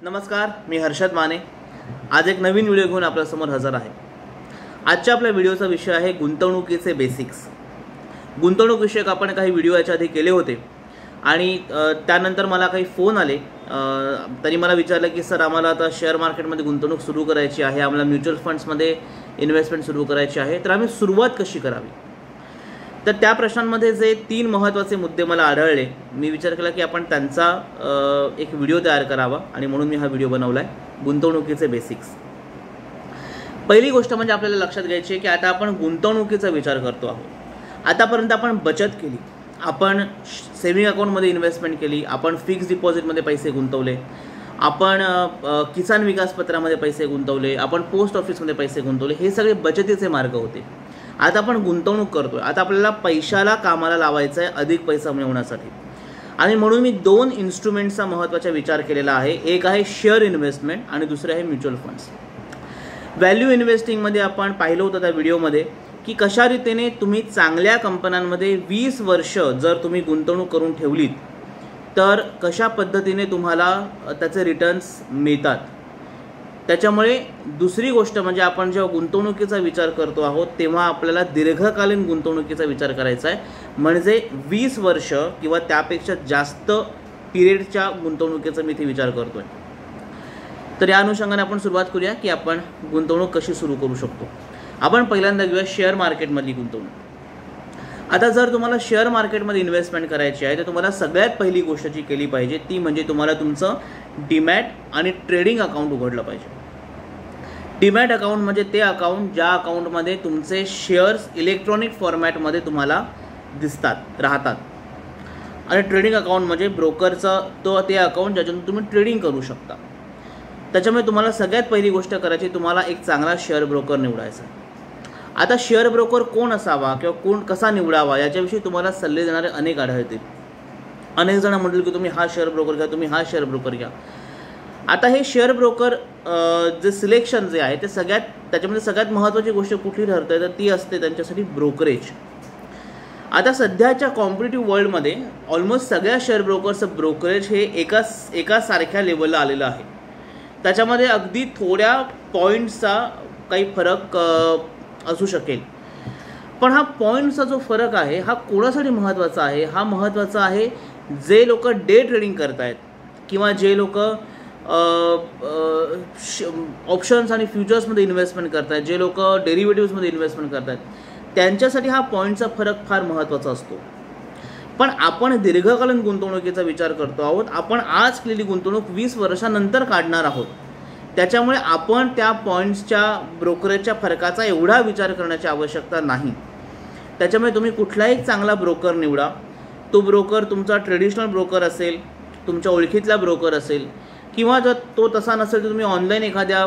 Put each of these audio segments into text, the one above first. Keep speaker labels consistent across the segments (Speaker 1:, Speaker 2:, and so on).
Speaker 1: नमस्कार, मी हर्षद माने। आज एक नवीन व्हिडिओ घेऊन आपल्यासमोर हजर आहे। आजच्या आपल्या व्हिडिओचा विषय आहे गुंतवणुकीचे बेसिक्स। गुंतवणूक विषयक आपण काही व्हिडिओ याच्या आधी केले होते आणि त्यानंतर मला काही फोन आले। तरी मला विचारलं की सर आम्हाला आता शेअर मार्केटमध्ये गुंतवणूक सुरू करायची आहे, आम्हाला म्युच्युअल फंड्समध्ये इन्व्हेस्टमेंट सुरू करायची आहे, तर आम्ही सुरुवात कशी करावी। तर त्या प्रश्नांमध्ये जे 3 महत्त्वाचे मुद्दे मला आढळले, मी विचार केला की आपण त्यांचा एक व्हिडिओ तयार करावा आणि म्हणून मी हा व्हिडिओ बनवला आहे, गुंतवणुकीचे बेसिक्स। पहिली गोष्ट म्हणजे आपल्याला लक्षात घ्यायची आहे की आता आपण गुंतवणुकीचा विचार करतो आहोत। आतापर्यंत आपण बचत केली, आपण सेव्हिंग अकाउंटमध्ये इन्व्हेस्टमेंट केली, आपण फिक्स डिपॉझिटमध्ये पैसे गुंतवले, आपण किसान विकास पत्रामध्ये पैसे गुंतवले, आपण पोस्ट ऑफिसमध्ये पैसे गुंतवले, हे सगळे बचतीचे मार्ग होते। आता आपण गुंतवणूक करतोय, आता आपल्याला पैशाला कामाला लावायचं आहे अधिक पैसा मिळवण्यासाठी, आणि म्हणून मी 2 इन्स्ट्रुमेंट्सचा महत्त्वाचा विचार केलेला आहे। एक आहे शेअर इन्व्हेस्टमेंट आणि दुसरे आहे म्युच्युअल फंड्स। व्हॅल्यू इन्व्हेस्टिंगमध्ये आपण पाहिलं होतं त्या व्हिडिओमध्ये की कशा रीतीने तुम्ही चांगल्या कंपन्यांमध्ये 20 वर्ष जर तुम्ही गुंतवणूक करून ठेवलीत तर कशा पद्धतीने तुम्हाला त्याचे रिटर्न्स मिळतात। त्याच्यामुळे दुसरी गोष्ट म्हणजे आपण जेव्हा गुंतवणुकीचा विचार करतो आहोत तेव्हा आपल्याला दीर्घकालीन गुंतवणुकीचा विचार करायचा आहे, म्हणजे 20 वर्ष किंवा त्यापेक्षा जास्त पिरियडच्या गुंतवणुकीचा मी इथे विचार करतोय। तर या अनुषंगाने आपण सुरुवात करूया की आपण गुंतवणूक कशी सुरू करू शकतो। आपण पहिल्यांदा घेऊया शेअर मार्केटमधली गुंतवणूक। आता जर तुम्हाला शेअर मार्केटमध्ये इन्व्हेस्टमेंट करायची आहे तर तुम्हाला सगळ्यात पहिली गोष्ट जी केली पाहिजे ती म्हणजे तुम्हाला तुमचं डीमॅट आणि ट्रेडिंग अकाउंट उघडलं पाहिजे। डीमॅट अकाउंट म्हणजे ते अकाउंट ज्या अकाउंटमध्ये तुमचे शेअर्स इलेक्ट्रॉनिक फॉर्मॅटमध्ये तुम्हाला राहतात, आणि ट्रेडिंग अकाउंट म्हणजे ब्रोकरचं ते अकाउंट ज्याच्यातून तुम्ही ट्रेडिंग करू शकता। त्याच्यामुळे तुम्हाला सगळ्यात पहिली गोष्ट करायची, तुम्हाला एक चांगला शेअर ब्रोकर निवडायचा। आता शेअर ब्रोकर कोण असावा किंवा कसा निवडावा याच्याविषयी तुम्हाला सल्ले देणारे अनेक आढळतील। अनेक जण म्हणतील की तुम्ही हा शेअर ब्रोकर घ्या, तुम्ही हा शेअर ब्रोकर घ्या। आता हे शेअर ब्रोकर जे सिलेक्शन जे आहे ते त्याच्यामध्ये सगळ्यात महत्त्वाची गोष्ट कुठली ठरते तर ती असते त्यांच्यासाठी ब्रोकरेज। आता सध्याच्या कॉम्पिटिटिव्ह वर्ल्डमध्ये ऑलमोस्ट सगळ्या शेअर ब्रोकर्सचं ब्रोकरेज हे एका सारख्या लेवलला आलेलं आहे। त्याच्यामध्ये अगदी थोड्या पॉईंट्सचा काही फरक असू शकेल, पण हा पॉईंट्सचा जो फरक आहे हा कोणासाठी महत्त्वाचा आहे? हा महत्त्वाचा आहे जे लोक डे ट्रेडिंग करत आहेत किंवा जे लोक ऑप्शन्स आणि फ्युचर्समध्ये इन्व्हेस्टमेंट करत आहेत, जे लोक डेरिव्हेटिव्समध्ये इन्व्हेस्टमेंट करत आहेत, त्यांच्यासाठी हा पॉईंटचा फरक फार महत्त्वाचा असतो। पण आपण दीर्घकालीन गुंतवणुकीचा विचार करतो आहोत, आपण आज केलेली गुंतवणूक 20 वर्षानंतर काढणार आहोत। त्याच्यामुळे आपण त्या पॉईंट्सच्या ब्रोकरेजच्या फरकाचा एवढा विचार करण्याची आवश्यकता नाही। त्याच्यामुळे तुम्ही कुठलाही चांगला ब्रोकर निवडा। तो ब्रोकर तुमचा ट्रेडिशनल ब्रोकर असेल, तुमच्या ओळखीतला ब्रोकर असेल, किंवा जर तो तसा नसेल तर तुम्ही ऑनलाईन एखाद्या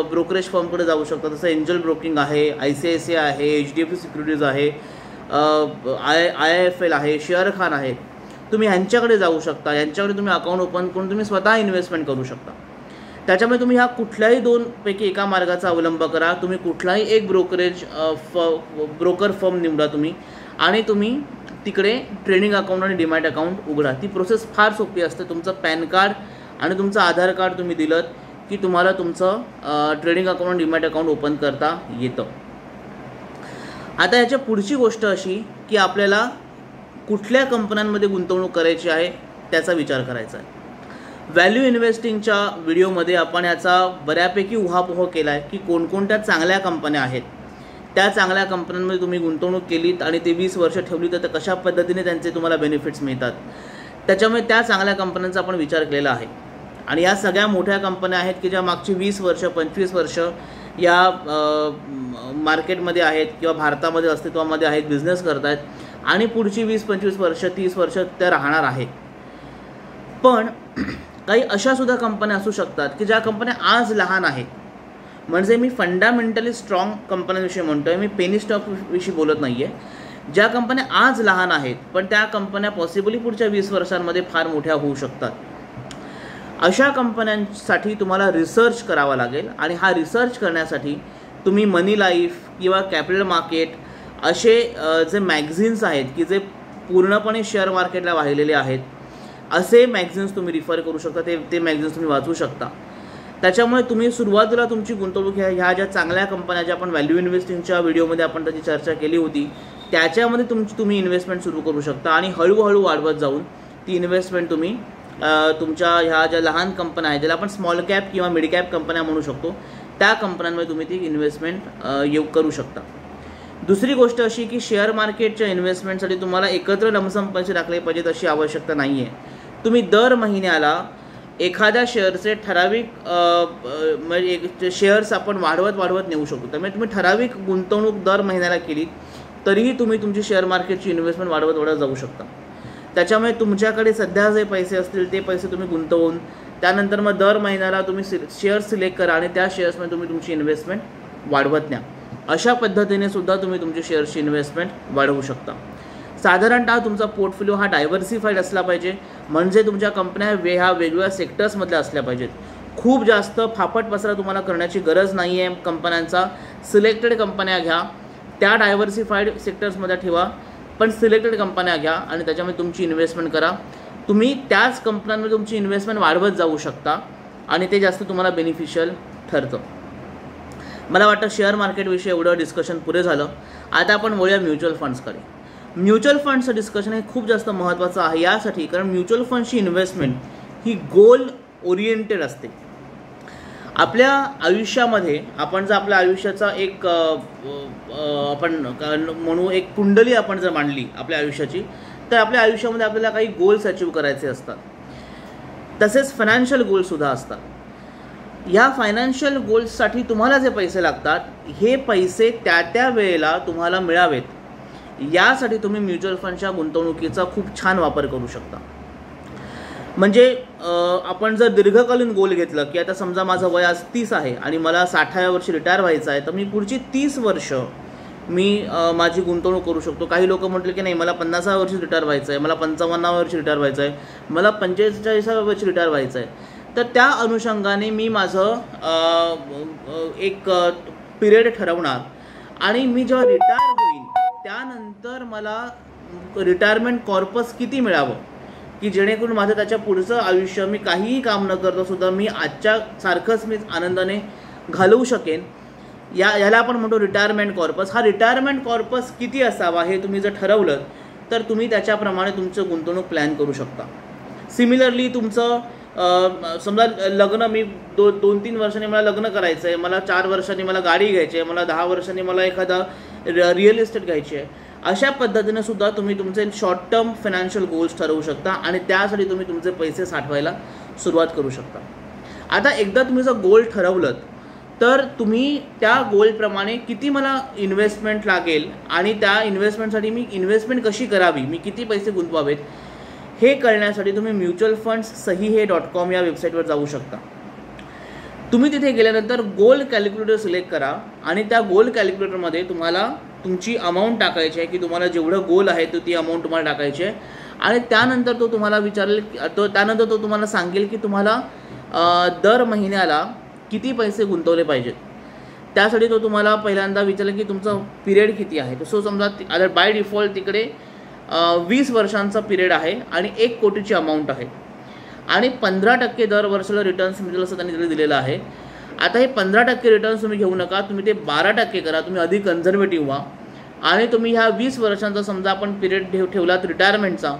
Speaker 1: ब्रोकरेज फर्मकडे जाऊ शकता। जसं एंजल ब्रोकिंग आहे, ICICI आहे, HDFC सिक्युरिटीज आहे, IIFL आहे, शेअर खान आहे, तुम्ही ह्यांच्याकडे जाऊ शकता। यांच्याकडे तुम्ही अकाउंट ओपन करून तुम्ही स्वतः इन्व्हेस्टमेंट करू शकता। त्याच्यामुळे तुम्ही ह्या कुठल्याही 2 पैकी एका मार्गाचा अवलंब करा। तुम्ही कुठलाही एक ब्रोकर फर्म निवडा तुम्ही, आणि तुम्ही तिकडे ट्रेडिंग अकाउंट आणि डीमॅट अकाउंट उघडा। ती प्रोसेस फार सोपी असते। तुमचं पॅन कार्ड आणि तुमचं आधार कार्ड तुम्ही दिलं की तुम्हाला तुमचं ट्रेडिंग अकाउंट आणि डीमॅट अकाउंट ओपन करता येतं। आता याच्या पुढची गोष्ट अशी की आपल्याला कुठल्या कंपन्यांमध्ये गुंतवणूक करायची आहे त्याचा विचार करायचा आहे। व्हॅल्यू इन्व्हेस्टिंगच्या व्हिडिओमध्ये आपण याचा बऱ्यापैकी उहापोह केला आहे की कोणकोणत्या चांगल्या कंपन्या आहेत, त्या चांगल्या कंपन्यांमध्ये तुम्ही गुंतवणूक केलीत आणि ते 20 वर्ष ठेवली तर कशा पद्धतीने त्यांचे तुम्हाला बेनिफिट्स मिळतात। त्याच्यामुळे त्या चांगल्या कंपन्यांचा आपण विचार केलेला आहे, आणि या सगळ्या मोठ्या कंपन्या आहेत की ज्या मागची 20 वर्ष 25 वर्ष या मार्केटमध्ये आहेत किंवा भारतामध्ये अस्तित्वामध्ये आहेत, बिझनेस करत आहेत, आणि पुढची 20-25 वर्ष 30 वर्ष त्या राहणार आहेत। पण काही अशा सुद्धा कंपन्या असू शकतात की ज्या कंपन्या आज लहान आहेत, म्हणजे मी फंडामेंटली स्ट्रॉंग कंपन्यांविषयी म्हणतोय, मी पेनी स्टॉक विषयी बोलत नाही आहे। ज्या कंपन्या आज लहान आहेत पण त्या कंपन्या पॉसिबली पुढच्या 20 वर्षांमध्ये फार मोठ्या होऊ शकतात। अशा कंपन्यांसाठी तुम्हाला रिसर्च करावा लागेल, आणि हा रिसर्च करण्यासाठी तुम्ही मनी लाईफ किंवा कॅपिटल मार्केट असे जे मॅगझिन्स आहेत की जे पूर्णपणे शेअर मार्केटला वाहिलेले आहेत, असे मॅगझिन्स तुम्ही रिफर करू शकता, ते मॅगझिन्स तुम्ही वाचू शकता. त्याच्यामुळे तुम्ही सुरुवातीला तुमची गुंतवणूक ह्या ज्या चांगल्या कंपन्या ज्या आपण व्हॅल्यू इन्व्हेस्टिंगच्या व्हिडिओमध्ये आपण त्याची चर्चा केली होती त्याच्यामध्ये तुम्ही इन्व्हेस्टमेंट सुरू करू शकता आणि हळूहळू वाढवत जाऊन ती इन्व्हेस्टमेंट तुम्ही तुमच्या ह्या ज्या लहान कंपन्या आहेत ज्याला आपण स्मॉल कॅप किंवा मिड कॅप कंपन्या म्हणू शकतो त्या कंपन्यांमध्ये तुम्ही ती इन्व्हेस्टमेंट करू शकता. दुसरी गोष्ट अशी की शेअर मार्केटच्या इन्व्हेस्टमेंटसाठी तुम्हाला एकत्र लमसम पैसे टाकले पाहिजेत अशी आवश्यकता नाही आहे. तुम्ही दर महिन्याला एखाद्या शेअरचे ठराविक म्हणजे शेअर्स आपण वाढवत नेऊ शकतो. त्यामुळे तुम्ही ठराविक गुंतवणूक दर महिन्याला केली तरीही तुम्ही तुमची शेअर मार्केटची इन्व्हेस्टमेंट वाढवत जाऊ शकता. त्याच्यामुळे तुमच्याकडे सध्या जे पैसे असतील ते पैसे तुम्ही गुंतवून त्यानंतर मग दर महिन्याला तुम्ही शेअर्स सिलेक्ट करा आणि त्या शेअर्समध्ये तुम्ही तुमची इन्व्हेस्टमेंट वाढवत न्या. अशा पद्धतीने सुद्धा तुम्ही तुमची शेअर्सची इन्व्हेस्टमेंट वाढवू शकता. साधारणतः तुमचा पोर्टफोलिओ हा डायव्हर्सिफाईड असला पाहिजे, म्हणजे तुमच्या कंपन्या ह्या वेगवेगळ्या सेक्टर्समधल्या असल्या पाहिजेत. खूप जास्त फापट पसरा तुम्हाला करण्याची गरज नाही आहे. कंपन्यांचा सिलेक्टेड कंपन्या घ्या, त्या डायव्हर्सिफाईड सेक्टर्समध्ये ठेवा, पण सिलेक्टेड कंपन्या घ्या आणि त्याच्यामध्ये तुमची इन्व्हेस्टमेंट करा. तुम्ही त्याच कंपन्यांमध्ये तुमची इन्व्हेस्टमेंट वाढवत जाऊ शकता आणि ते जास्त तुम्हाला बेनिफिशियल ठरतं. मला वाटतं शेअर मार्केटविषयी एवढं डिस्कशन पुरे झालं. आता आपण वळूया म्युच्युअल फंड्सकडे. म्युच्युअल फंड्सचं डिस्कशन हे खूप जास्त महत्त्वाचं आहे यासाठी कारण म्युच्युअल फंड्सची इन्व्हेस्टमेंट ही गोल ओरिएंटेड असते. आपल्या आयुष्यामध्ये आपण जर आपल्या आयुष्याचा एक आपण म्हणू एक कुंडली आपण जर मांडली आपल्या आयुष्याची तर आपल्या आयुष्यामध्ये आपल्याला काही गोल्स अचीव करायचे असतात. तसेच फायनान्शियल गोल्ससुद्धा असतात. या फायनान्शियल गोल्ससाठी तुम्हाला जे पैसे लागतात हे पैसे त्या वेळेला तुम्हाला मिळावेत यासाठी तुम्ही म्युच्युअल फंडच्या गुंतवणुकीचा खूप छान वापर करू शकता. म्हणजे आपण जर दीर्घकालीन गोल घेतलं की आता समजा माझं वय आज 30 आहे आणि मला 60व्या वर्षी रिटायर व्हायचं आहे तर मी पुढची 30 वर्ष मी माझी गुंतवणूक करू शकतो. काही लोक म्हटले की नाही मला 50व्या वर्षी रिटायर व्हायचं आहे, मला 55व्या वर्षी रिटायर व्हायचं आहे, मला 45व्या वर्षी रिटायर व्हायचं आहे. तर त्या अनुषंगाने मी माझं एक पिरियड ठरवणार आणि मी जेव्हा रिटायर होईल त्यानंतर मला रिटायरमेंट कॉर्पस किती मिळावं की जेणेकरून माझं त्याच्या पुढचं आयुष्य मी काहीही काम न करता सुद्धा मी आजच्या सारखंच मी आनंदाने घालवू शकेन. याला आपण म्हणतो रिटायरमेंट कॉर्पस. हा रिटायरमेंट कॉर्पस किती असावा हे तुम्ही जर ठरवलं तर तुम्ही त्याच्याप्रमाणे तुमचं गुंतवणूक प्लॅन करू शकता. सिमिलरली तुमचं समजा लग्न मी 2-3 वर्षांनी मला लग्न करायचं आहे, मला 4 वर्षांनी मला गाडी घ्यायची आहे, मला 10 वर्षांनी मला एखादा रिअल इस्टेट घ्यायची आहे. अशा पद्धतीने सुद्धा तुम्ही तुमचे शॉर्ट टर्म फायनान्शियल गोल्स ठरवू शकता आणि त्यासाठी तुम्ही तुमचे पैसे साठवायला सुरुवात करू शकता. आता एकदा तुम्ही जर गोल ठरवलं तर तुम्ही त्या गोलप्रमाणे किती मला इन्व्हेस्टमेंट लागेल आणि त्या इन्व्हेस्टमेंटसाठी मी इन्व्हेस्टमेंट कशी करावी, मी किती पैसे गुंतवावेत हे कळण्यासाठी तुम्ही म्युच्युअल फंड्स सहीहे.com या वेबसाईटवर जाऊ शकता. तुम्ही तिथे गेल्यानंतर गोल कॅल्क्युलेटर सिलेक्ट करा आणि त्या गोल कॅल्क्युलेटरमध्ये तुम्हाला तुमची अमाऊंट टाकायची आहे की तुम्हाला जेवढं गोल आहे तो ती अमाऊंट तुम्हाला टाकायची आहे आणि त्यानंतर तो तुम्हाला विचारेल त्यानंतर तो तुम्हाला सांगेल की तुम्हाला दर महिन्याला किती पैसे गुंतवले पाहिजेत. त्यासाठी तो तुम्हाला पहिल्यांदा विचारेल की तुमचा पिरियड किती आहे. सो समजा आता बाय डिफॉल्ट तिकडे 20 वर्षांचा पिरियड आहे आणि 1 कोटीची अमाऊंट आहे आणि 15% दर वर्षाला रिटर्न्स मिळेल असं त्यांनी दिलेलं आहे. आता हे 15% रिटर्न्स तुम्ही घेऊ नका, तुम्ही ते 12% करा. तुम्ही अधिक कन्झर्वेटिव्ह व्हा आणि तुम्ही ह्या 20 वर्षांचा समजा आपण पिरियड ठेवलात रिटायरमेंटचा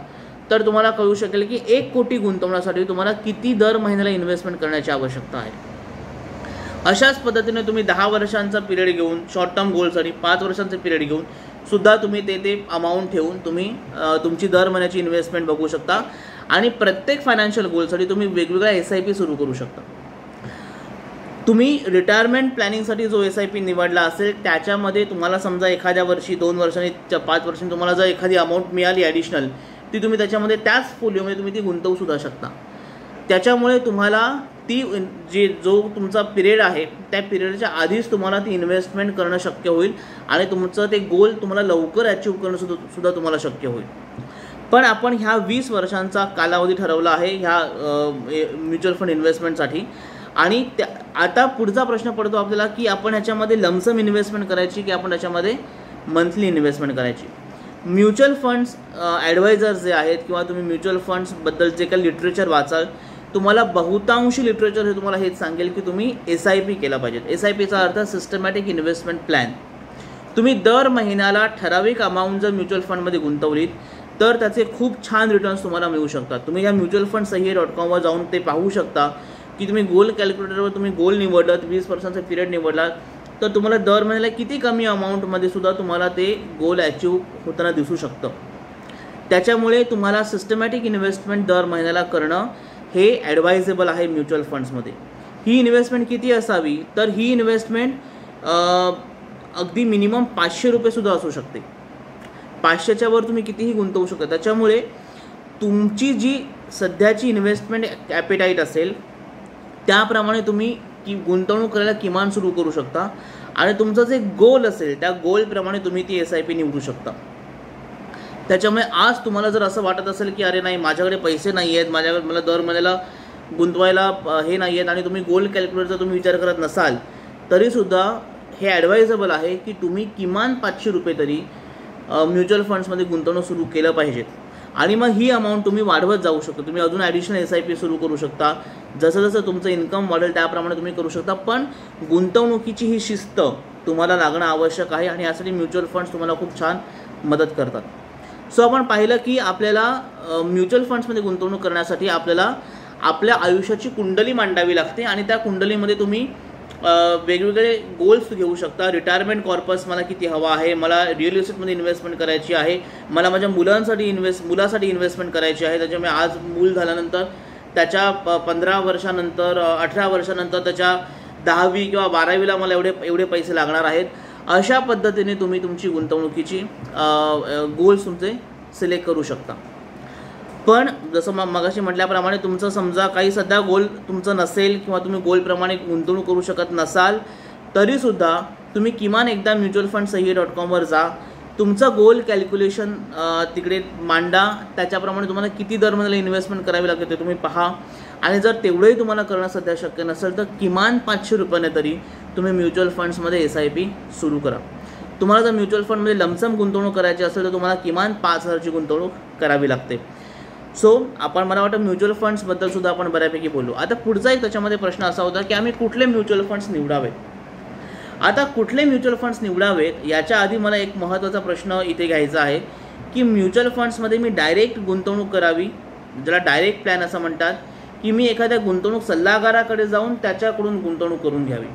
Speaker 1: तर तुम्हाला कळू शकेल की 1 कोटी गुंतवण्यासाठी तुम्हाला किती दर महिन्याला इन्व्हेस्टमेंट करण्याची आवश्यकता आहे. अशाच पद्धतीने तुम्ही 10 वर्षांचा पिरियड घेऊन शॉर्ट टर्म गोल्ससाठी 5 वर्षांचा पिरियड घेऊन सुद्धा तुम्ही ते अमाऊंट ठेवून तुम्ही तुमची दर महिन्याची इन्व्हेस्टमेंट बघू शकता आणि प्रत्येक फायनान्शियल गोलसाठी तुम्ही वेगवेगळ्या SIP सुरू करू शकता. तुम्ही रिटायरमेंट प्लॅनिंगसाठी जो SIP निवडला असेल त्याच्यामध्ये तुम्हाला समजा एखाद्या वर्षी 2 वर्षांनी 5 वर्षांनी तुम्हाला जर एखादी अमाऊंट मिळाली ॲडिशनल ती तुम्ही त्याच्यामध्ये त्याच फोलिओमध्ये तुम्ही ती गुंतवू सुद्धा शकता. त्याच्यामुळे तुम्हाला ती जो तुमचा पिरियड आहे त्या पिरियडच्या आधीच तुम्हाला ती इन्व्हेस्टमेंट करणं शक्य होईल आणि तुमचं ते गोल तुम्हाला लवकर अचीव करणं सुद्धा तुम्हाला शक्य होईल. पण आपण ह्या 20 वर्षांचा कालावधी ठरवला आहे ह्या म्युच्युअल फंड इन्व्हेस्टमेंटसाठी आणि आता पुढचा प्रश्न पडतो आपल्याला की आपण ह्याच्यामध्ये लमसम इन्व्हेस्टमेंट करायची की आपण त्याच्यामध्ये मंथली इन्व्हेस्टमेंट करायची. म्युच्युअल फंड्स ॲडवायझर्स जे आहेत किंवा तुम्ही म्युच्युअल फंड्सबद्दल जे काही लिटरेचर वाचाल, तुम्हाला बहुतांशी लिटरेचर हे तुम्हाला हेच सांगेल की तुम्ही SIP केला पाहिजे. SIPचा अर्थ सिस्टमॅटिक इन्व्हेस्टमेंट प्लॅन. तुम्ही दर महिन्याला ठराविक अमाऊंट जर म्युच्युअल फंडमध्ये गुंतवलीत तर त्याचे खूप छान रिटर्न्स तुम्हाला मिळू शकतात. तुम्ही या म्युच्युअल फंड सह्य.com वर जाऊन ते पाहू शकता की तुम्ही गोल कॅल्क्युलेटरवर तुम्ही गोल निवडलं, 20% पिरियड निवडला तर तुम्हाला दर महिन्याला किती कमी अमाऊंटमध्ये सुद्धा तुम्हाला ते गोल अचीव होताना दिसू शकतं. त्याच्यामुळे तुम्हाला सिस्टमॅटिक इन्व्हेस्टमेंट दर महिन्याला करणं हे ॲडवायझेबल आहे म्युच्युअल फंड्समध्ये. ही इन्व्हेस्टमेंट किती असावी, तर ही इन्व्हेस्टमेंट अगदी मिनिमम 500 रुपयेसुद्धा असू शकते. 500च्या वर तुम्ही कितीही गुंतवू शकता. त्याच्यामुळे तुमची जी सध्याची इन्व्हेस्टमेंट ॲपेटाईट असेल त्याप्रमाणे तुम्ही गुंतवणूक करायला किमान सुरू करू शकता आणि तुमचं जे गोल असेल त्या गोलप्रमाणे तुम्ही ती SIP निवडू शकता. त्याच्यामुळे आज तुम्हाला जर असं वाटत असेल की अरे नाही माझ्याकडे पैसे नाही आहेत, माझ्याकडे मला दर महिन्याला गुंतवायला हे नाही आहेत आणि तुम्ही गोल कॅल्क्युलेटरचा तुम्ही विचार करत नसाल तरीसुद्धा हे ॲडवायझेबल आहे की तुम्ही किमान 500 रुपये तरी म्युच्युअल फंड्समध्ये गुंतवणूक सुरू केलं पाहिजेत आणि मग ही अमाऊंट तुम्ही वाढवत जाऊ शकता. तुम्ही अजून ॲडिशनल SIP सुरू करू शकता. जसं जसं तुमचं इन्कम वाढेल त्याप्रमाणे तुम्ही करू शकता. पण गुंतवणुकीची ही शिस्त तुम्हाला लागणं आवश्यक आहे आणि यासाठी म्युच्युअल फंड्स तुम्हाला खूप छान मदत करतात. सो आपण पाहिलं की आपल्याला म्युच्युअल फंड्समध्ये गुंतवणूक करण्यासाठी आपल्याला आपल्या आयुष्याची कुंडली मांडावी लागते आणि त्या कुंडलीमध्ये तुम्ही वेगवेगळे गोल्स घेऊ शकता. रिटायरमेंट कॉर्पस मला किती हवा आहे, मला रिअल इस्टेटमध्ये इन्व्हेस्टमेंट करायची आहे, मला माझ्या मुलासाठी इन्व्हेस्टमेंट करायची आहे. त्याच्यामुळे आज मूल झाल्यानंतर त्याच्या 15 वर्षानंतर 18 वर्षानंतर त्याच्या 10वी किंवा 12वीला मला एवढे पैसे लागणार आहेत. अशा पद्धतीने तुम्ही तुमची गुंतवणुकीची गोल्स तुमचे सिलेक्ट करू शकता. पण जसं मगाशी म्हटल्याप्रमाणे तुमचं समजा काही सध्या गोल तुमचं नसेल किंवा तुम्ही गोलप्रमाणे गुंतवणूक करू शकत नसाल तरीसुद्धा तुम्ही किमान एकदा म्युच्युअल फंड सह्य.com वर जा, तुमचं गोल कॅल्क्युलेशन तिकडे मांडा, त्याच्याप्रमाणे तुम्हाला किती दर महिन्याला इन्व्हेस्टमेंट करावी लागते ते तुम्ही पहा आणि जर तेवढंही तुम्हाला करणं सध्या शक्य नसेल तर किमान 500 रुपयाने तरी तुम्ही म्युच्युअल फंड्समध्ये SIP सुरू करा. तुम्हाला जर म्युच्युअल फंडमध्ये लमसम गुंतवणूक करायची असेल तर तुम्हाला किमान 5,000ची गुंतवणूक करावी लागते. सो आपण मला वाटतं म्युच्युअल फंड्सबद्दल सुद्धा आपण बऱ्यापैकी बोलू. आता पुढचा एक त्याच्यामध्ये प्रश्न असा होता की आम्ही कुठले म्युच्युअल फंड्स निवडावेत. आता कुठले म्युच्युअल फंड्स निवडावेत याच्या आधी मला एक महत्त्वाचा प्रश्न इथे घ्यायचा आहे की म्युच्युअल फंड्समध्ये मी डायरेक्ट गुंतवणूक करावी, ज्याला डायरेक्ट प्लॅन असं म्हणतात, की मी एखाद्या गुंतवणूक सल्लागाराकडे जाऊन त्याच्याकडून गुंतवणूक करून घ्यावी.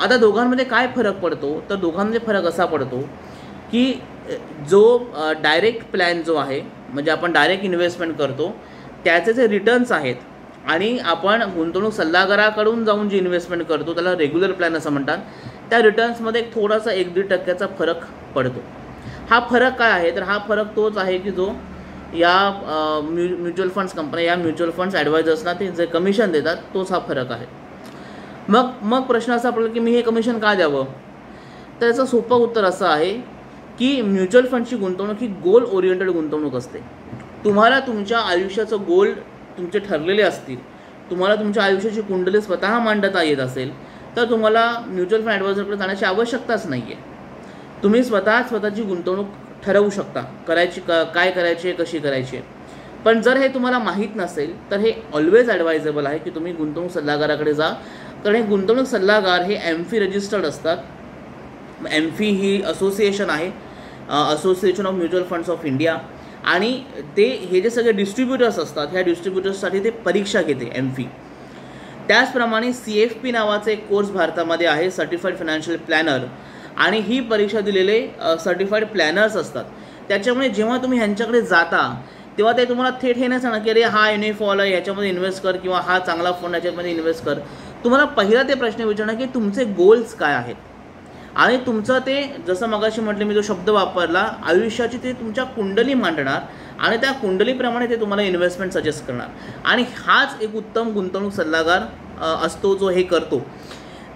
Speaker 1: आता दोघांमध्ये काय फरक पडतो, तर दोघांमध्ये फरक असा पडतो की जो डायरेक्ट प्लॅन जो आहे म्हणजे आपण डायरेक्ट इन्व्हेस्टमेंट करतो त्याचे जे रिटर्न्स आहेत आणि आपण गुंतवणूक सल्लागाराकडून जाऊन जी इन्व्हेस्टमेंट करतो त्याला रेग्युलर प्लॅन असं म्हणतात, त्या रिटर्न्समध्ये एक थोडासा 1-1.5% फरक पडतो. हा फरक काय आहे, तर हा फरक तोच आहे की जो या म्युच्युअल फंड्स कंपन्या या म्युच्युअल फंड्स ॲडवायझर्सना ते जे कमिशन देतात तोच हा फरक आहे. मग प्रश्न असा पडला की मी हे कमिशन का द्यावं, तर याचं सोपं उत्तर असं आहे की म्युच्युअल फंडची गुंतवणूक ही गोल ओरिएंटेड गुंतवणूक असते. तुम्हाला तुमच्या आयुष्याचं गोल तुमचे ठरलेले असतील, तुम्हाला तुमच्या आयुष्याची कुंडली स्वतः मांडता येत असेल तर तुम्हाला म्युच्युअल फंड ॲडवायझरकडे जाण्याची आवश्यकताच नाही आहे. तुम्ही स्वतःची गुंतवणूक ठरवू शकता, काय करायची आहे, कशी करायची आहे. पण जर हे तुम्हाला माहीत नसेल तर हे ऑलवेज ॲडवायझेबल आहे की तुम्ही गुंतवणूक सल्लागाराकडे जा, कारण हे गुंतवणूक सल्लागार हे MFI रजिस्टर्ड असतात. MFI ही असोसिएशन आहे, association of mutual funds of India, आणि हे जे सगळे डिस्ट्रीब्युटर्स असतात ह्या डिस्ट्रीब्युटर्ससाठी ते परीक्षा घेते MFI. त्याचप्रमाणे CFP नावाचा एक कोर्स भारतामध्ये आहे, सर्टिफाईड फायनान्शियल प्लॅनर, आणि ही परीक्षा दिलेले सर्टिफाईड प्लॅनर्स असतात. त्याच्यामुळे जेव्हा तुम्ही ह्यांच्याकडे जाता तेव्हा ते तुम्हाला थेट हे नाही सांगणार की अरे हा NFO आहे ह्याच्यामध्ये इन्व्हेस्ट कर किंवा हा चांगला फंड ह्याच्यामध्ये इन्व्हेस्ट कर. तुम्हाला पहिला ते प्रश्न विचारणार की तुमचे गोल्स काय आहेत आणि तुमचं ते जसं मगाशी म्हटलं मी जो शब्द वापरला आयुष्याची ते तुमच्या कुंडली मांडणार आणि त्या कुंडलीप्रमाणे ते तुम्हाला इन्व्हेस्टमेंट सजेस्ट करणार. आणि हाच एक उत्तम गुंतवणूक सल्लागार असतो जो हे करतो.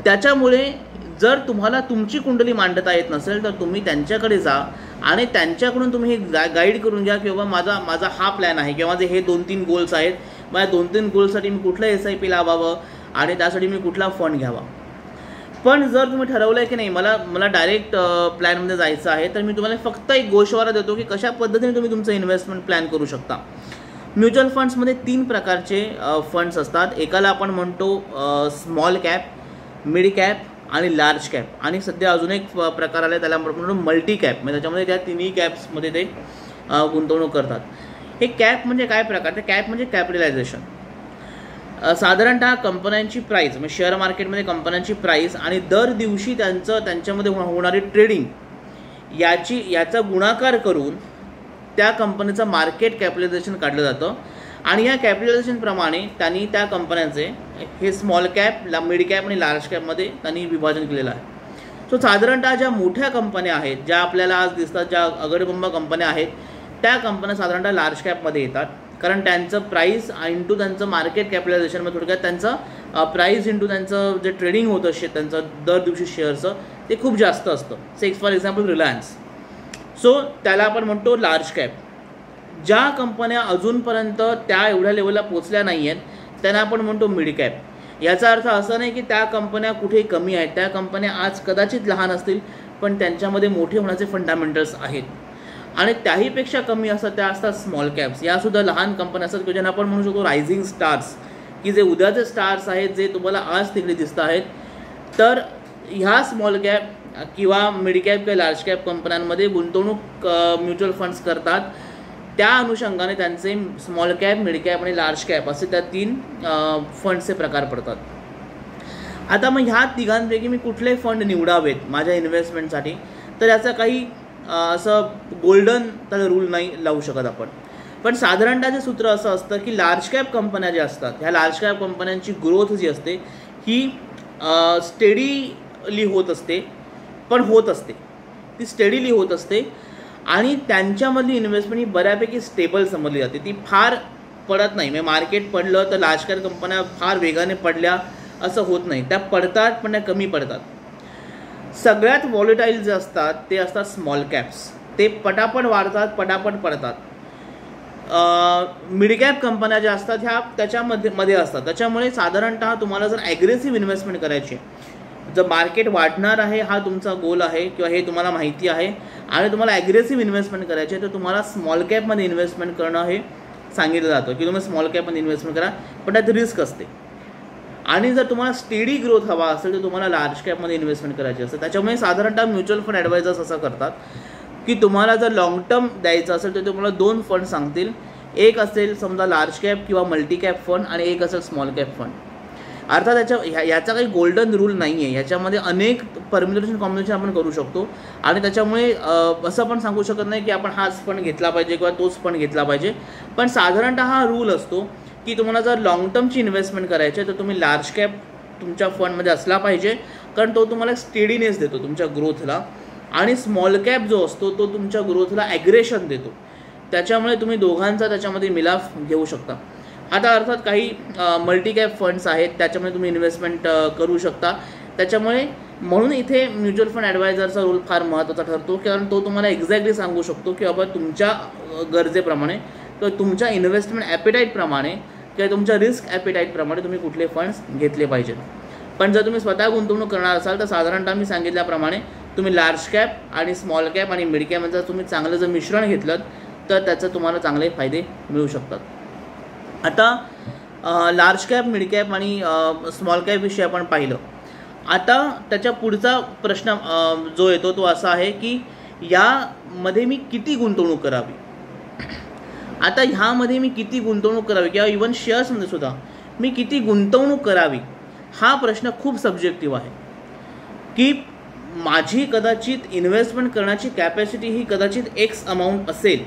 Speaker 1: त्याच्यामुळे जर तुम्हाला तुमची कुंडली मांडता येत नसेल तर तुम्ही त्यांच्याकडे जा आणि त्यांच्याकडून तुम्ही हे गाईड करून घ्या की बाबा माझा हा प्लॅन आहे किंवा माझे हे 2-3 गोल्स आहेत, माझ्या 2-3 गोल्ससाठी मी कुठलं SIP लावावं आणि त्यासाठी मी कुठला फंड घ्यावा. पण जर तुम्ही ठरवलं आहे की नाही मला डायरेक्ट प्लॅनमध्ये जायचं आहे, तर मी तुम्हाला फक्त एक गोष्वारा देतो की कशा पद्धतीने तुम्ही तुमचं इन्व्हेस्टमेंट प्लॅन करू शकता. म्युच्युअल फंड्समध्ये 3 प्रकारचे फंड्स असतात. एकाला आपण म्हणतो स्मॉल कॅप, मिड कॅप आणि लार्ज कॅप, आणि सध्या अजून एक प्रकार आला त्याला म्हणतो मल्टी कॅप. म्हणजे त्याच्यामध्ये त्या तिन्ही कॅप्समध्ये ते गुंतवणूक करतात. हे कॅप म्हणजे काय प्रकार? ते कॅप म्हणजे कॅपिटलायझेशन. साधारणतः कंपन्यांची प्राईस म्हणजे शेअर मार्केटमध्ये कंपन्यांची प्राईस आणि दर दिवशी त्यांच्यामध्ये होणारी ट्रेडिंग याचा गुणाकार करून त्या कंपनीचं मार्केट कॅपिटलायझेशन काढलं जातं. आणि या कॅपिटलायझेशनप्रमाणे त्यांनी त्या कंपन्यांचे हे स्मॉल कॅप, मिड कॅप आणि लार्ज कॅपमध्ये त्यांनी विभाजन केलेलं आहे. सो साधारणतः ज्या मोठ्या कंपन्या आहेत, ज्या आपल्याला आज दिसतात, ज्या अगडबंब कंपन्या आहेत, त्या कंपन्या साधारणतः लार्ज कॅपमध्ये येतात. कारण त्यांचं प्राईस इंटू त्यांचं मार्केट कॅपिटलायझेशनमध्ये थोडक्यात त्यांचं प्राईस इंटू त्यांचं जे ट्रेडिंग होतं त्यांचं दर दिवशी शेअरचं ते खूप जास्त असतं. For example Reliance. सो त्याला आपण म्हणतो लार्ज कॅप. ज्या कंपन्या अजूनपर्यंत त्या एवढ्या लेवलला पोचल्या नाही आहेत त्यांना आपण म्हणतो मिड कॅप. याचा अर्थ असा नाही की त्या कंपन्या कुठे कमी आहेत. त्या कंपन्या आज कदाचित लहान असतील पण त्यांच्यामध्ये मोठे होण्याचे फंडामेंटल्स आहेत. आणि त्याहीपेक्षा कमी असतात त्या असतात स्मॉल कॅप्स. यासुद्धा लहान कंपन्या असतात की ज्यांना आपण म्हणू शकतो रायझिंग स्टार्स, की जे उद्याचे स्टार्स आहेत, जे तुम्हाला आज तिकडे दिसत आहेत. तर ह्या स्मॉल कॅप किंवा मिड कॅप किंवा लार्ज कॅप कंपन्यांमध्ये गुंतवणूक म्युच्युअल फंड्स करतात. त्या अनुषंगाने त्यांचे स्मॉल कॅप, मिड कॅप आणि लार्ज कॅप असे त्या 3 फंड्सचे प्रकार पडतात. आता मग ह्या तिघांपैकी मी कुठले फंड निवडावेत माझ्या इन्व्हेस्टमेंटसाठी, तर याचा काही असं गोल्डन त्याला रूल नाही लावू शकत आपण. पण साधारणतः सूत्र असं असतं की लार्ज कॅप कंपन्या ज्या असतात, ह्या लार्ज कॅप कंपन्यांची ग्रोथ जी असते ही स्टेडीली होत असते, पण होत असते ती स्टेडीली होत असते. आणि त्यांच्यामधली इन्व्हेस्टमेंट ही बऱ्यापैकी स्टेबल समजली जाते. ती फार पडत नाही. म्हणजे मार्केट पडलं तर लार्ज कॅप कंपन्या फार वेगाने पडल्या असं होत नाही. त्या पडतात पण त्या कमी पडतात. सगळ्यात व्हॉलेटाईल जे असतात ते असतात स्मॉल कॅप्स. ते पटापट वाढतात, पटापट पडतात. मिड कॅप कंपन्या ज्या असतात ह्या त्याच्यामध्ये असतात. त्याच्यामुळे साधारणतः तुम्हाला जर ॲग्रेसिव्ह इन्व्हेस्टमेंट करायची, जर मार्केट वाढणार आहे हा तुमचा गोल आहे किंवा हे तुम्हाला माहिती आहे आणि तुम्हाला ॲग्रेसिव्ह इन्व्हेस्टमेंट करायची आहे, तर तुम्हाला स्मॉल कॅपमध्ये इन्व्हेस्टमेंट करणं हे सांगितलं जातं की तुम्ही स्मॉल कॅपमध्ये इन्व्हेस्टमेंट करा, पण त्यात रिस्क असते. आणि जर तुम्हाला स्टेडी ग्रोथ हवा असेल तर तुम्हाला लार्ज कॅपमध्ये इन्व्हेस्टमेंट करायची असते. त्याच्यामुळे साधारणतः म्युच्युअल फंड ॲडवायझर्स असं करतात की तुम्हाला जर लॉंग टर्म द्यायचं असेल तर तुम्हाला 2 फंड सांगतील. एक असेल समजा लार्ज कॅप किंवा मल्टी कॅप फंड आणि एक असेल स्मॉल कॅप फंड. अर्थात याचा काही गोल्डन रूल नाही आहे. याच्यामध्ये अनेक परम्युटेशन कॉम्बिनेशन आपण करू शकतो आणि त्याच्यामुळे असं पण सांगू शकत नाही की आपण हाच फंड घेतला पाहिजे किंवा तोच फंड घेतला पाहिजे. पण साधारणतः हा रूल असतो की तुम्हाला जर लॉंग टर्मची इन्व्हेस्टमेंट करायची आहे तर तुम्ही लार्ज कॅप तुमच्या फंडमध्ये असला पाहिजे, कारण तो तुम्हाला स्टेडीनेस देतो तुमच्या ग्रोथला. आणि स्मॉल कॅप जो असतो तो तुमच्या ग्रोथला ॲग्रेशन देतो. त्याच्यामुळे तुम्ही दोघांचा त्याच्यामध्ये मिलाफ घेऊ शकता. आता अर्थात काही मल्टी कॅप फंड्स आहेत त्याच्यामध्ये तुम्ही इन्व्हेस्टमेंट करू शकता. त्याच्यामुळे म्हणून इथे म्युच्युअल फंड ॲडवायझरचा रोल फार महत्त्वाचा ठरतो, कारण तो तुम्हाला एक्झॅक्टली सांगू शकतो की बाबा तुमच्या गरजेप्रमाणे किंवा तुमच्या इन्व्हेस्टमेंट ॲपेटाईटप्रमाणे किंवा तुमच्या रिस्क ॲपेटाईटप्रमाणे तुम्ही कुठले फंड्स घेतले पाहिजेत. पण जर तुम्ही स्वतः गुंतवणूक करणार असाल तर साधारणतः मी सांगितल्याप्रमाणे तुम्ही लार्ज कॅप आणि स्मॉल कॅप आणि मिड कॅप यांचं तुम्ही चांगलं जर मिश्रण घेतलं तर त्याचं तुम्हाला चांगले फायदे मिळू शकतात. आता लार्ज कॅप, मिड कॅप आणि स्मॉल कॅप विषयी आपण पाहिलं. आता त्याच्या पुढचा प्रश्न जो येतो तो असा आहे की यामध्ये मी किती गुंतवणूक करावी. आता ह्यामध्ये मी किती गुंतवणूक करावी किंवा इव्हन शेअर्समध्ये सुद्धा मी किती गुंतवणूक करावी हा प्रश्न खूप सब्जेक्टिव्ह आहे. की माझी कदाचित इन्व्हेस्टमेंट करण्याची कॅपॅसिटी ही कदाचित एक्स अमाऊंट असेल,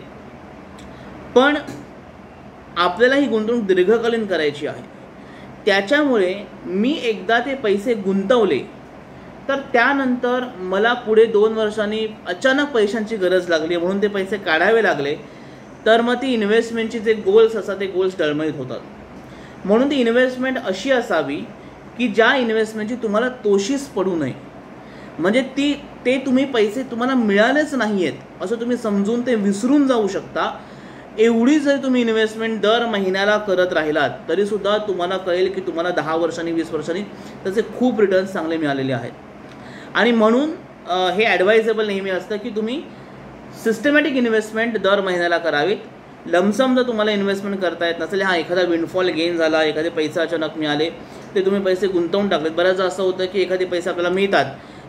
Speaker 1: पण आपल्याला ही गुंतवणूक दीर्घकालीन करायची आहे. त्याच्यामुळे मी एकदा ते पैसे गुंतवले तर त्यानंतर मला पुढे 2 वर्षांनी अचानक पैशांची गरज लागली म्हणून ते पैसे काढावे लागले, तर मग ती इन्व्हेस्टमेंटची जे गोल्स असतात ते गोल्स डळमळीत होतात. म्हणून ती इन्व्हेस्टमेंट अशी असावी की ज्या इन्व्हेस्टमेंटची तुम्हाला तोशीच पडू नये. म्हणजे ते तुम्ही पैसे तुम्हाला मिळालेच नाही आहेत असं तुम्ही समजून ते विसरून जाऊ शकता. एवढी जर तुम्ही इन्व्हेस्टमेंट दर महिन्याला करत राहिलात तरीसुद्धा तुम्हाला कळेल की तुम्हाला 10 वर्षांनी 20 वर्षांनी त्याचे खूप रिटर्न्स चांगले मिळालेले आहेत. आणि म्हणून हे ॲडवायजेबल नेहमी असतं की तुम्ही सिस्टमॅटिक इन्व्हेस्टमेंट दर महिन्याला करावीत. लमसम जर तुम्हाला इन्व्हेस्टमेंट करता येत नसेल, एखादा विंडफॉल गेन झाला, एखादे पैसे अचानक मिळाले, ते तुम्ही पैसे गुंतवून टाकलेत. बऱ्याचदा असं होतं की एखादे पैसे आपल्याला मिळतात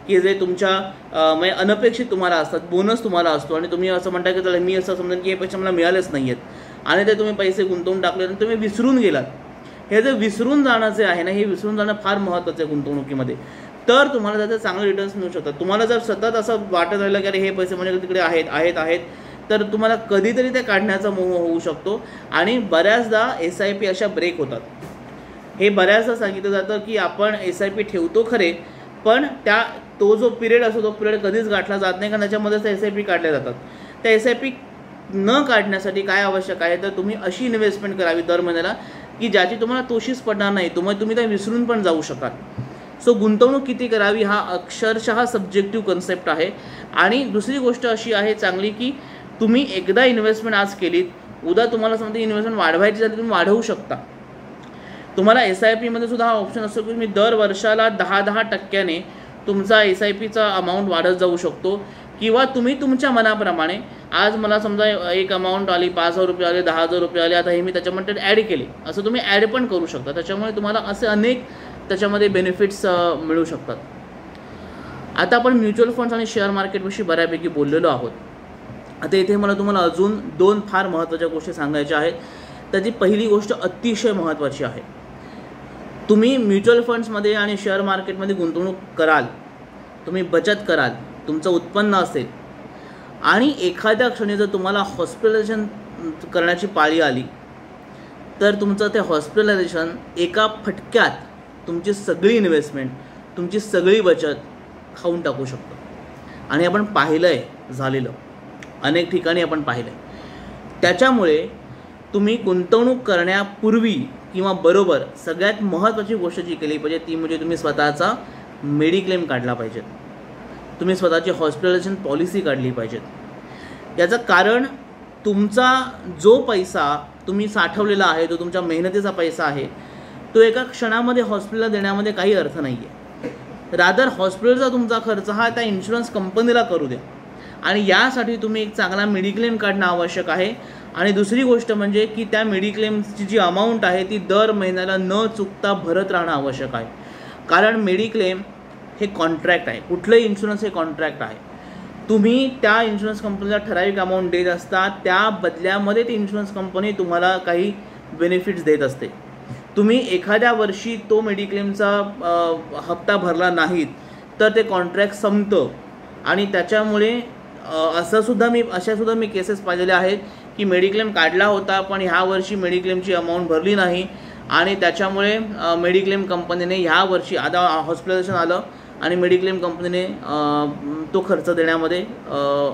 Speaker 1: की जे तुमच्या म्हणजे अनपेक्षित तुम्हाला असतात, बोनस तुम्हाला असतो आणि तुम्ही असं म्हणता की चला मी असं समजेन की हे पैसे मला मिळालेच नाही आहेत आणि ते तुम्ही पैसे गुंतवून टाकले आणि तुम्ही विसरून गेलात. हे जे विसरून जाणं जे आहे ना, हे विसरून जाणं फार महत्त्वाचं आहे गुंतवणुकीमध्ये. तर तुम्हाला त्याचे चांगले रिटर्न्स मिळू शकतात. तुम्हाला जर सतत असं वाटत राहिलं की अरे हे पैसे म्हणजे तिकडे आहेत आहेत आहेत, तर तुम्हाला कधीतरी ते काढण्याचा मोह होऊ शकतो आणि बऱ्याचदा SIP अशा ब्रेक होतात. हे बऱ्याचदा सांगितलं जातं की आपण SIP ठेवतो खरे, पण तो जो पिरियड असतो तो पिरियड कधीच गाठला जात नाही, कारण त्याच्यामध्येच त्या SIP काढल्या जातात. त्या SIP न काढण्यासाठी काय आवश्यक आहे, तर तुम्ही अशी इन्व्हेस्टमेंट करावी दर महिन्याला की ज्याची तुम्हाला तोशीच पडणार नाही, तुम्ही त्या विसरून पण जाऊ शकाल. सो गुंतवणूक किती करावी हा अक्षरशः सब्जेक्टिव्ह कन्सेप्ट आहे. आणि दुसरी गोष्ट अशी आहे चांगली की तुम्ही एकदा इन्व्हेस्टमेंट आज केलीत, उद्या तुम्हाला समजा इन्व्हेस्टमेंट वाढवायची झाली तुम्ही वाढवू शकता. तुम्हाला SIPमध्ये सुद्धा हा ऑप्शन असतो की तुम्ही दर वर्षाला 10% तुमचा SIPचा अमाऊंट वाढत जाऊ शकतो. किंवा तुम्ही तुमच्या मनाप्रमाणे आज मला समजा एक अमाऊंट आली, 5,000 रुपये आले, 10,000 रुपये आले, आता हे मी त्याच्यामध्ये ॲड केले, असं तुम्ही ॲड पण करू शकता. त्याच्यामुळे तुम्हाला असे अनेक त्याच्यामध्ये बेनिफिट्स मिळू शकतात. आता आपण म्युच्युअल फंड्स आणि शेअर मार्केटविषयी बऱ्यापैकी बोललेलो आहोत. आता इथे मला तुम्हाला अजून 2 फार महत्त्वाच्या गोष्टी सांगायच्या आहेत. त्याची पहिली गोष्ट अतिशय महत्त्वाची आहे. तुम्ही म्युच्युअल फंड्समध्ये आणि शेअर मार्केटमध्ये गुंतवणूक कराल, तुम्ही बचत कराल, तुमचं उत्पन्न असेल आणि एखाद्या क्षणी जर तुम्हाला हॉस्पिटलायझेशन करण्याची पाळी आली, तर तुमचं ते हॉस्पिटलायझेशन एका फटक्यात तुमची सगळी इन्व्हेस्टमेंट, तुमची सगळी बचत खाऊन टाकू शकतो. आणि आपण पाहिलं आहे, झालेलं अनेक ठिकाणी आपण पाहिलं आहे. त्याच्यामुळे तुम्ही गुंतवणूक करण्यापूर्वी किंवा बरोबर सगळ्यात महत्त्वाची गोष्ट जी केली पाहिजे ती म्हणजे तुम्ही स्वतःचा मेडिक्लेम काढला पाहिजे, तुम्ही स्वतःची हॉस्पिटलायझेशन पॉलिसी काढली पाहिजेत. याचं कारण तुमचा जो पैसा तुम्ही साठवलेला आहे, जो तुमच्या मेहनतीचा पैसा आहे, तो एका क्षणामध्ये हॉस्पिटलला देण्यामध्ये काही अर्थ नाही आहे. रादर हॉस्पिटलचा तुमचा खर्च हा त्या इन्शुरन्स कंपनीला करू द्या. आणि यासाठी तुम्ही एक चांगला मेडिक्लेम काढणं आवश्यक आहे. आणि दुसरी गोष्ट म्हणजे की त्या मेडिक्लेमची जी अमाऊंट आहे ती दर महिन्याला न चुकता भरत राहणं आवश्यक आहे. कारण मेडिक्लेम हे कॉन्ट्रॅक्ट आहे, कुठलंही इन्शुरन्स हे कॉन्ट्रॅक्ट आहे. तुम्ही त्या इन्शुरन्स कंपनीला ठराविक अमाऊंट देत असता, त्या बदल्यामध्ये ती इन्शुरन्स कंपनी तुम्हाला काही बेनिफिट्स देत असते. तुम्ही एखाद्या वर्षी तो मेडिक्लेमचा हप्ता भरला नाहीत तर ते कॉन्ट्रॅक्ट संपतं. आणि त्याच्यामुळे अशा सुद्धा मी केसेस पाहिलेल्या आहेत की मेडिक्लेम काढला होता पण ह्या वर्षी मेडिक्लेमची अमाऊंट भरली नाही आणि त्याच्यामुळे मेडिक्लेम कंपनीने ह्या वर्षी आता हॉस्पिटलायझेशन आलं आणि मेडिक्लेम कंपनीने तो खर्च देण्यामध्ये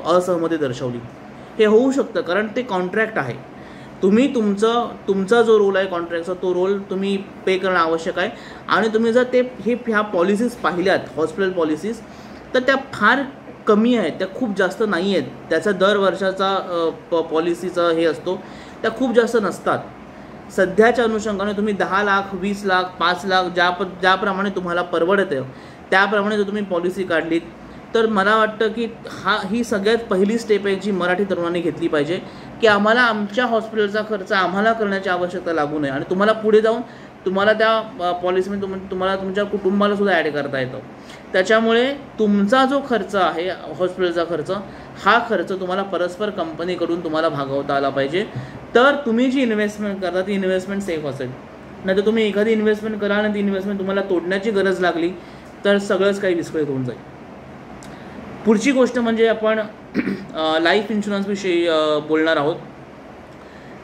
Speaker 1: असहमती दर्शवली. हे होऊ शकतं कारण ते कॉन्ट्रॅक्ट आहे. तुम्ही तुमचा जो रोल आहे कॉन्ट्रॅक्टचा, तो रोल तुम्ही पे करणं आवश्यक आहे. आणि तुम्ही जर ह्या पॉलिसीज पाहिल्यात, हॉस्पिटल पॉलिसीज, तर त्या फार कमी आहेत, त्या खूप जास्त नाही आहेत. त्याचा दर वर्षाचा पॉलिसीचा हे असतो, त्या खूप जास्त नसतात. सध्याच्या अनुषंगाने तुम्ही 10 लाख, 20 लाख, 5 लाख ज्याप्रमाणे तुम्हाला परवडतं त्याप्रमाणे जर तुम्ही पॉलिसी काढलीत तर मला वाटतं की ही सगळ्यात पहिली स्टेप आहे जी मराठी तरुणांनी घेतली पाहिजे की आम्हाला आमच्या हॉस्पिटलचा खर्च आम्हाला करण्याची आवश्यकता लागू नये. आणि तुम्हाला पुढे जाऊन तुम्हाला त्या पॉलिसीमध्ये तुम्हाला तुमच्या कुटुंबाला सुद्धा ॲड करता येतं. त्याच्यामुळे तुमचा जो खर्च आहे हॉस्पिटलचा खर्च, हा खर्च तुम्हाला परस्पर कंपनीकडून तुम्हाला भागवता आला पाहिजे. तर तुम्ही जी इन्व्हेस्टमेंट करता ती इन्व्हेस्टमेंट सेफ असेल. नाही तर तुम्ही एखादी इन्व्हेस्टमेंट करा आणि ती इन्व्हेस्टमेंट तुम्हाला तोडण्याची गरज लागली तर सगळंच काही विस्कळीत होऊन जाईल. पुढची गोष्ट म्हणजे आपण लाईफ इन्शुरन्सविषयी बोलणार आहोत.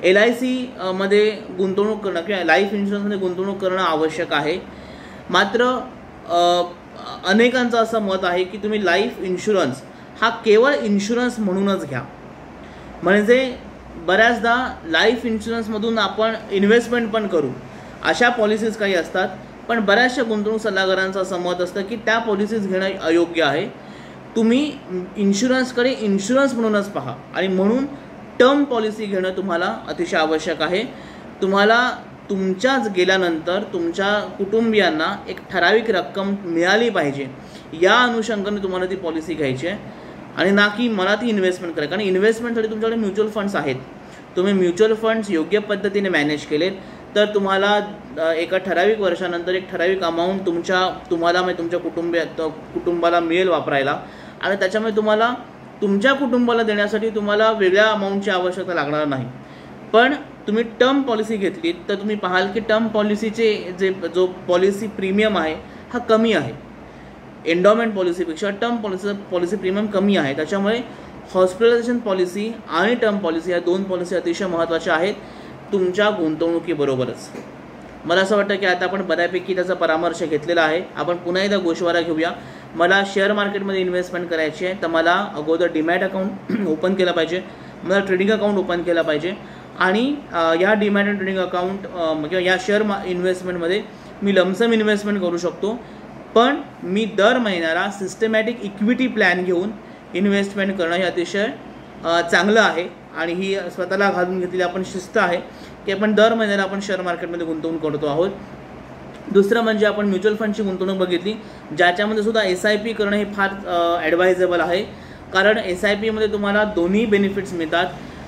Speaker 1: LIC मध्ये गुंतवणूक करणं किंवा लाईफ इन्शुरन्समध्ये गुंतवणूक करणं आवश्यक आहे. मात्र अनेकांचं असं मत आहे की तुम्ही लाईफ इन्शुरन्स हा केवळ इन्शुरन्स म्हणूनच घ्या. म्हणजे बऱ्याचदा लाईफ इन्शुरन्समधून आपण इन्व्हेस्टमेंट पण करू अशा पॉलिसीज काही असतात. पण बऱ्याचशा गुंतवणूक सल्लागारांचं असं मत असतं की त्या पॉलिसीज घेणं अयोग्य आहे. तुम्ही इन्शुरन्सकडे इन्शुरन्स म्हणूनच पहा आणि म्हणून टर्म पॉलिसी घेणं तुम्हाला अतिशय आवश्यक आहे. तुम्हाला तुमच्याच गेल्यानंतर तुमच्या कुटुंबियांना एक ठराविक रक्कम मिळाली पाहिजे, या अनुषंगाने तुम्हाला ती पॉलिसी घ्यायची आहे आणि ना की मला ती इन्व्हेस्टमेंट करायची. कारण इन्व्हेस्टमेंटसाठी तुमच्याकडे म्युच्युअल फंड्स आहेत. तुम्ही म्युच्युअल फंड्स योग्य पद्धतीने मॅनेज केलेत तर तुम्हाला एका ठराविक वर्षानंतर एक ठराविक अमाऊंट तुम्हाला म्हणजे तुमच्या कुटुंबाला मिळेल वापरायला आणि त्याच्यामुळे तुम्हाला तुमच्या कुटुंबाला देण्यासाठी तुम्हाला वेगळ्या अमाऊंटची आवश्यकता लागणार नाही. पण तुम्ही टर्म पॉलिसी घेतली तर तुम्ही पाहाल की टर्म पॉलिसीचे जो पॉलिसी प्रीमियम आहे हा कमी आहे. एंडॉमेंट पॉलिसीपेक्षा टर्म पॉलिसी प्रीमियम कमी आहे. त्याच्यामुळे हॉस्पिटलायझेशन पॉलिसी आणि टर्म पॉलिसी या दोन पॉलिसी अतिशय महत्त्वाच्या आहेत तुमच्या गुंतवणुकीबरोबरच. मला असं वाटतं की आता आपण बऱ्यापैकी त्याचा परामर्श घेतलेला आहे. आपण पुन्हा एकदा गोषवारा घेऊया. मला शेअर मार्केटमध्ये इन्व्हेस्टमेंट करायची आहे तर मला अगोदर डीमॅट अकाउंट ओपन केलं पाहिजे, मला ट्रेडिंग अकाउंट ओपन केला पाहिजे आणि या डीमॅट आणि ट्रेडिंग अकाउंट किंवा या शेअर इन्व्हेस्टमेंटमध्ये मी लमसम इन्व्हेस्टमेंट करू शकतो. पण मी दर महिन्याला सिस्टमॅटिक इक्विटी प्लॅन घेऊन इन्व्हेस्टमेंट करणं हे अतिशय चांगलं आहे आणि ही स्वतःला घालून घेतलेली आपण शिस्त आहे की आपण दर महिन्याला आपण शेअर मार्केटमध्ये गुंतवणूक करतो आहोत. दुसरं म्हणजे आपण म्युच्युअल फंडची गुंतवणूक बघितली ज्याच्यामध्ये सुद्धा SIP करणं हे फार ॲडवायजेबल आहे. कारण SIPमध्ये तुम्हाला दोन्ही बेनिफिट्स मिळतात.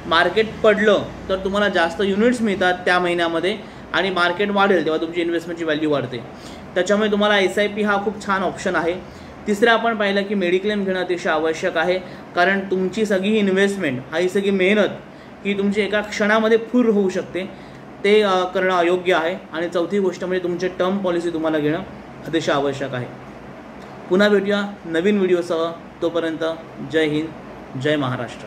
Speaker 1: मार्केट पडलं तर तुम्हाला जास्त युनिट्स मिळतात त्या महिन्यामध्ये आणि मार्केट वाढेल तेव्हा तुमची इन्व्हेस्टमेंटची व्हॅल्यू वाढते. त्याच्यामुळे तुम्हाला SIP हा खूप छान ऑप्शन आहे. तिसरं आपण पाहिलं की मेडिक्लेम घेणं अतिशय आवश्यक आहे. कारण तुमची सगळी इन्व्हेस्टमेंट ही सगळी मेहनत ही तुमची एका क्षणामध्ये फुर होऊ शकते, ते करणं अयोग्य आहे. आणि चौथी गोष्ट म्हणजे तुमचे टर्म पॉलिसी तुम्हाला घेणं अतिशय आवश्यक आहे. पुन्हा भेटूया नवीन व्हिडिओसह. तोपर्यंत जय हिंद, जय महाराष्ट्र.